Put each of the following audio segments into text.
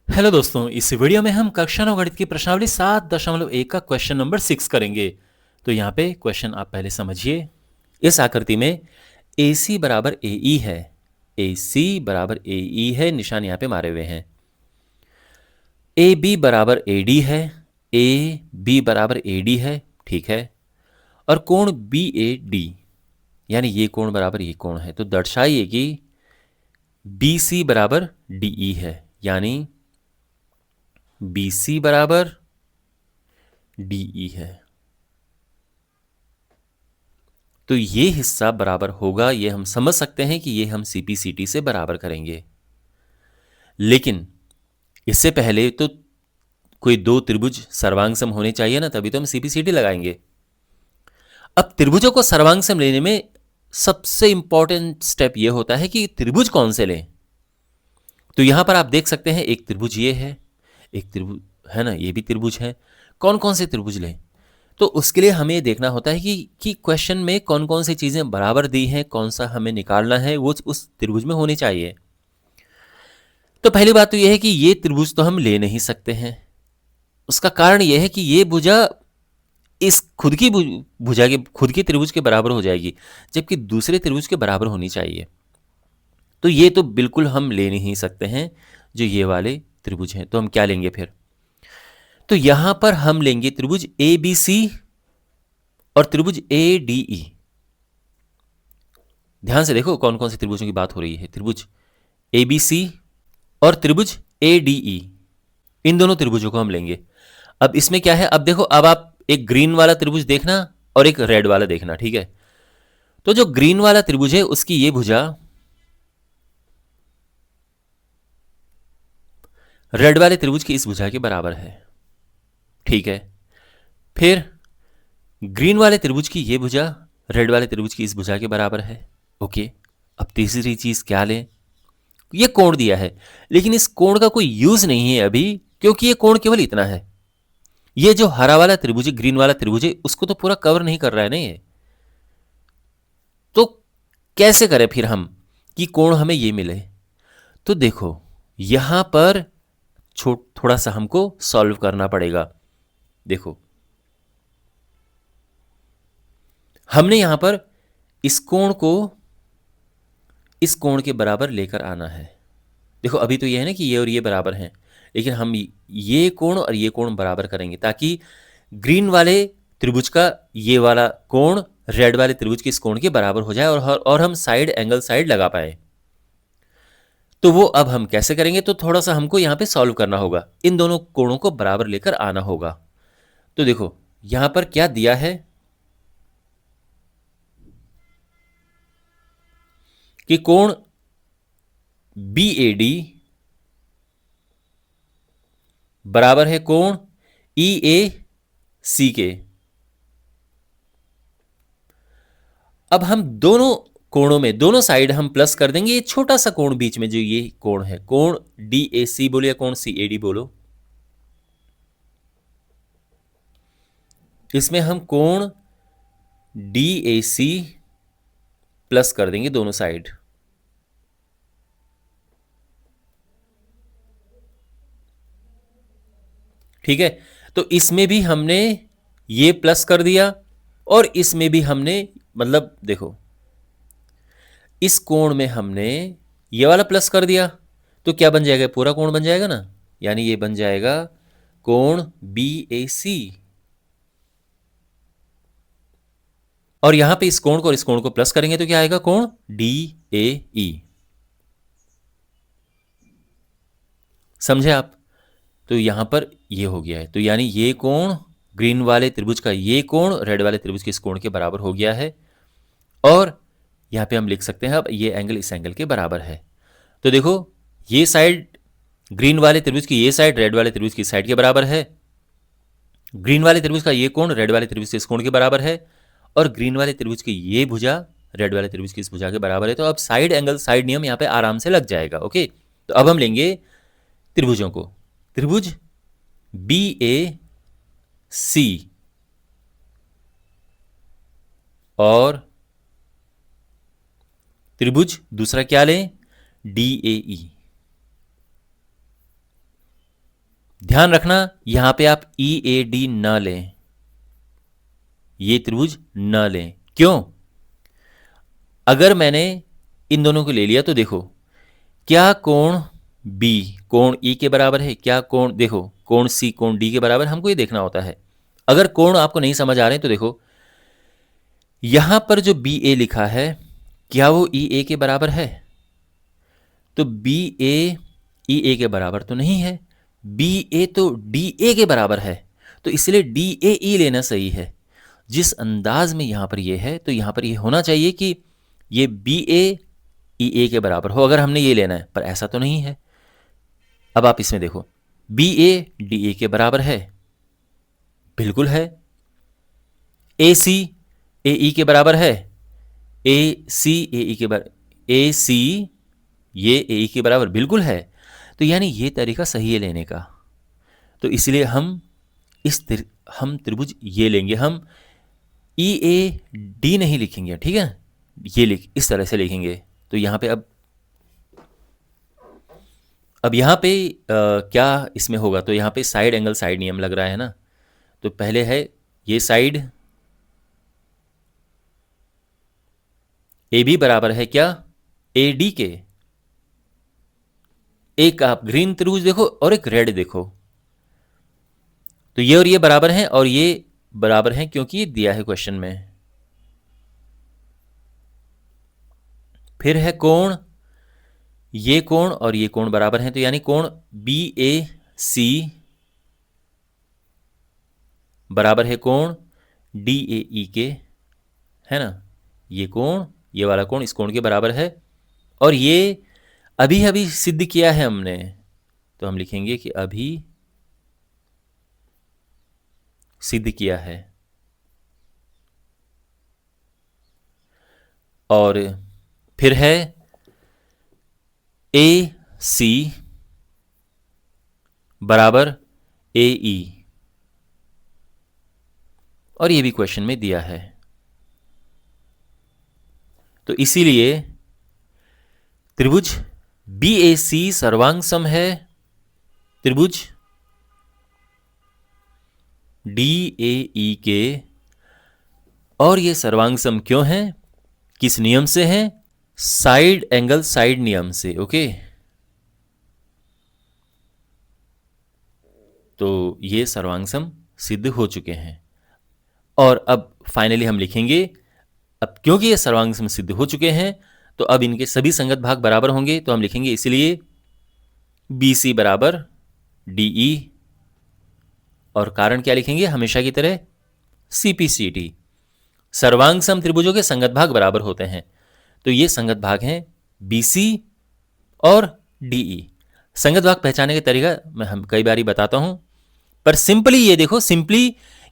Hello दोस्तों, इस video में हम कक्षा 9 गणित की प्रश्नावली 7.1 का क्वेश्चन नंबर 6 करेंगे। तो यहाँ पे क्वेश्चन आप पहले समझिए। इस आकृति में ए सी बराबर ए ई है। ए सी बराबर ए ई है, निशान यहाँ पे मारे हुए हैं। ए बी बराबर ए डी है। ए बी बराबर ए डी है, ठीक है। और कोण बी ए डी, यानी ये कोण बराबर ये कोण है। तो दर्शाइए कि बी सी बराबर डी ई है, यानी बी सी बराबर डी ई है। तो ये हिस्सा बराबर होगा, ये हम समझ सकते हैं कि ये हम सीपीसीटी से बराबर करेंगे। लेकिन इससे पहले तो कोई दो त्रिभुज सर्वांग सम होने चाहिए ना, तभी तो हम सीपीसीटी लगाएंगे। अब त्रिभुजों को सर्वांग सम लेने में सबसे इंपॉर्टेंट स्टेप ये होता है कि त्रिभुज कौन से लें। तो यहां पर आप देख सकते हैं एक त्रिभुज ये है, एक त्रिभुज है ना, ये भी त्रिभुज है। कौन कौन से त्रिभुज लें? तो उसके लिए हमें देखना होता है कि क्वेश्चन में कौन कौन सी चीज़ें बराबर दी हैं, कौन सा हमें निकालना है, वो उस त्रिभुज में होनी चाहिए। तो पहली बात तो यह है कि ये त्रिभुज तो हम ले नहीं सकते हैं। उसका कारण यह है कि ये भुजा इस खुद की भुजा के खुद की त्रिभुज के बराबर हो जाएगी, जबकि दूसरे त्रिभुज के बराबर होनी चाहिए। तो ये तो बिल्कुल हम ले नहीं सकते हैं जो ये वाले त्रिभुज हैं। तो हम क्या लेंगे फिर? तो यहां पर हम लेंगे त्रिभुज ए बी सी और त्रिभुज ए डी ई। ध्यान से देखो कौन कौन से त्रिभुजों की बात हो रही है। त्रिभुज ए बी सी और त्रिभुज ए डी ई, इन दोनों त्रिभुजों को हम लेंगे। अब इसमें क्या है, अब देखो, अब आप एक ग्रीन वाला त्रिभुज देखना और एक रेड वाला देखना, ठीक है। तो जो ग्रीन वाला त्रिभुज है उसकी ये भुजा रेड वाले त्रिभुज की इस भुजा के बराबर है, ठीक है। फिर ग्रीन वाले त्रिभुज की ये भुजा रेड वाले त्रिभुज की इस भुजा के बराबर है, ओके। अब तीसरी चीज क्या लें? ये कोण दिया है, लेकिन इस कोण का कोई यूज नहीं है अभी, क्योंकि ये कोण केवल इतना है। ये जो हरा वाला त्रिभुज, ग्रीन वाला त्रिभुज है, उसको तो पूरा कवर नहीं कर रहा है ना ये। तो कैसे करें फिर हम कि कोण हमें ये मिले? तो देखो, यहां पर थोड़ा सा हमको सॉल्व करना पड़ेगा। देखो, हमने यहां पर इस कोण को इस कोण के बराबर लेकर आना है। देखो, अभी तो ये है ना कि ये और ये बराबर हैं, लेकिन हम ये कोण और ये कोण बराबर करेंगे ताकि ग्रीन वाले त्रिभुज का ये वाला कोण रेड वाले त्रिभुज के इस कोण के बराबर हो जाए और हम साइड एंगल साइड लगा पाए। तो वो अब हम कैसे करेंगे? तो थोड़ा सा हमको यहां पे सॉल्व करना होगा, इन दोनों कोणों को बराबर लेकर आना होगा। तो देखो यहां पर क्या दिया है कि कोण बी ए डी बराबर है कोण ई ए सी के। अब हम दोनों कोणों में, दोनों साइड हम प्लस कर देंगे ये छोटा सा कोण बीच में, जो ये कोण है, कोण डी ए सी बोलो या कोण सी ए डी बोलो। इसमें हम कोण डी ए सी प्लस कर देंगे दोनों साइड, ठीक है। तो इसमें भी हमने ये प्लस कर दिया और इसमें भी हमने, मतलब देखो, इस कोण में हमने ये वाला प्लस कर दिया, तो क्या बन जाएगा? पूरा कोण बन जाएगा ना, यानी ये बन जाएगा कोण बी ए सी। और यहां पे इस कोण को और इस कोण को प्लस करेंगे तो क्या आएगा? कोण डी ए ई। समझे आप? तो यहां पर ये हो गया है, तो यानी ये कोण ग्रीन वाले त्रिभुज का ये कोण रेड वाले त्रिभुज के इस कोण के बराबर हो गया है। और यहां पे हम लिख सकते हैं अब ये एंगल इस एंगल के बराबर है। तो देखो, ये साइड ग्रीन वाले त्रिभुज की ये साइड रेड वाले त्रिभुज की साइड के बराबर है। ग्रीन वाले त्रिभुज का ये कोण रेड वाले त्रिभुज के इस कोण के बराबर है। और ग्रीन वाले त्रिभुज की ये भुजा रेड वाले त्रिभुज की इस भुजा के बराबर है। तो अब साइड एंगल साइड नियम यहां पे आराम से लग जाएगा, ओके। तो अब हम लेंगे त्रिभुजों को। त्रिभुज बी ए सी और त्रिभुज दूसरा क्या लें? डी ए ई। ध्यान रखना यहां पे आप EAD न लें, ये त्रिभुज न लें। क्यों? अगर मैंने इन दोनों को ले लिया तो देखो, क्या कोण B कोण E के बराबर है? क्या कोण, देखो कोण C कोण D के बराबर, हमको ये देखना होता है। अगर कोण आपको नहीं समझ आ रहे हैं तो देखो, यहां पर जो BA लिखा है क्या वो EA के बराबर है? तो BA EA के बराबर तो नहीं है, BA तो DA के बराबर है, तो इसलिए DAE लेना सही है। जिस अंदाज में यहां पर ये है, तो यहां पर ये होना चाहिए कि ये BA EA के बराबर हो, अगर हमने ये लेना है, पर ऐसा तो नहीं है। अब आप इसमें देखो, BA DA के बराबर है, बिल्कुल है। AC AE के बराबर है, AC AE के बराबर, AC ये AE के बराबर बिल्कुल है। तो यानी ये तरीका सही है लेने का। तो इसलिए हम हम त्रिभुज ये लेंगे, हम EAD नहीं लिखेंगे, ठीक है, ये इस तरह से लिखेंगे। तो यहाँ पे अब यहाँ पे क्या इसमें होगा, तो यहाँ पे साइड एंगल साइड नियम लग रहा है ना। तो पहले है ये साइड AB बराबर है क्या? AD के। एक आप ग्रीन त्रिभुज देखो और एक रेड देखो, तो ये और ये बराबर हैं, और ये बराबर हैं क्योंकि ये दिया है क्वेश्चन में। फिर है कोण, ये कोण और ये कोण बराबर हैं, तो यानी कोण BAC बराबर है कोण DAE के, है ना। ये कोण, ये वाला कोण इस कोण के बराबर है, और ये अभी अभी सिद्ध किया है हमने, तो हम लिखेंगे कि अभी सिद्ध किया है। और फिर है AC बराबर AE, और ये भी क्वेश्चन में दिया है। तो इसीलिए त्रिभुज BAC सर्वांग सम है त्रिभुज DAE के, और ये सर्वांग सम क्यों है, किस नियम से है? साइड एंगल साइड नियम से। ओके, तो ये सर्वांग सम सिद्ध हो चुके हैं। और अब फाइनली हम लिखेंगे, अब क्योंकि ये सर्वांग सम सिद्ध हो चुके हैं, तो अब इनके सभी संगत भाग बराबर होंगे, तो हम लिखेंगे इसलिए BC बराबर DE, और कारण क्या लिखेंगे हमेशा की तरह? CPCT। सर्वांग सम त्रिभुजों के संगत भाग बराबर होते हैं, तो ये संगत भाग हैं BC और DE। संगत भाग पहचानने का तरीका मैं हम कई बार बताता हूं, पर सिंपली ये देखो, सिंपली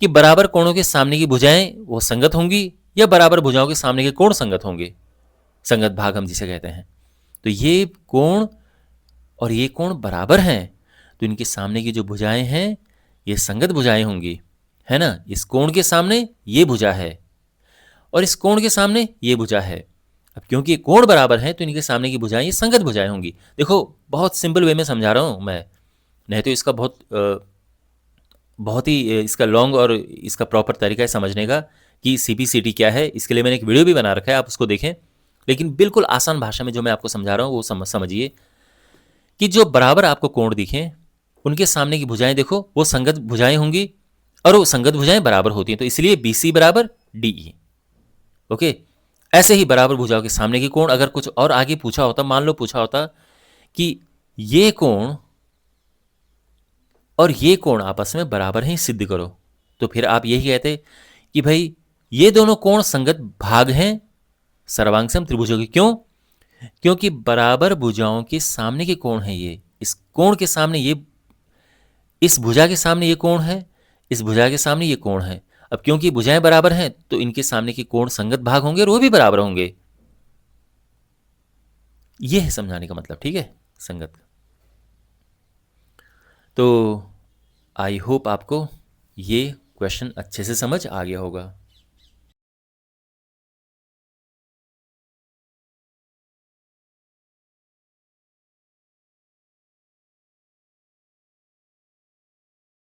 कि बराबर कोणों के सामने की भुजाएं वो संगत होंगी, या बराबर भुजाओं के सामने के कोण संगत होंगे, संगत भाग हम जिसे कहते हैं। तो ये कोण और ये कोण बराबर हैं, तो इनके सामने की जो भुजाएं हैं ये संगत भुजाएं होंगी, है ना। इस कोण के सामने ये भुजा है, और इस कोण के सामने ये भुजा है। अब क्योंकि ये कोण बराबर है, तो इनके सामने की भुजाएं ये संगत भुजाएं होंगी। देखो बहुत सिंपल वे में समझा रहा हूं मैं, नहीं तो इसका बहुत ही इसका लॉन्ग और इसका प्रॉपर तरीका है समझने का कि CPCT क्या है। इसके लिए मैंने एक वीडियो भी बना रखा है, आप उसको देखें। लेकिन बिल्कुल आसान भाषा में जो मैं आपको समझा रहा हूँ वो समझिए कि जो बराबर आपको कोण दिखें, उनके सामने की भुजाएं देखो वो संगत भुजाएं होंगी, और वो संगत भुजाएं बराबर होती हैं, तो इसलिए BC बराबर DE। ओके, ऐसे ही बराबर भुजाओं के सामने की कोण, अगर कुछ और आगे पूछा होता, मान लो पूछा होता कि ये कोण और ये कोण आपस में बराबर हैं, सिद्ध करो, तो फिर आप यही कहते कि भाई ये दोनों कोण संगत भाग हैं सर्वांग सम त्रिभुजों के। क्यों? क्योंकि बराबर भुजाओं के सामने के कोण हैं ये, इस कोण के सामने ये, इस भुजा के सामने ये कोण है, इस भुजा के सामने ये कोण है। अब क्योंकि भुजाएं बराबर हैं, तो इनके सामने के कोण संगत भाग होंगे और वो भी बराबर होंगे। ये है समझाने का मतलब, ठीक है, संगत का। तो आई होप आपको ये क्वेश्चन अच्छे से समझ आ गया होगा।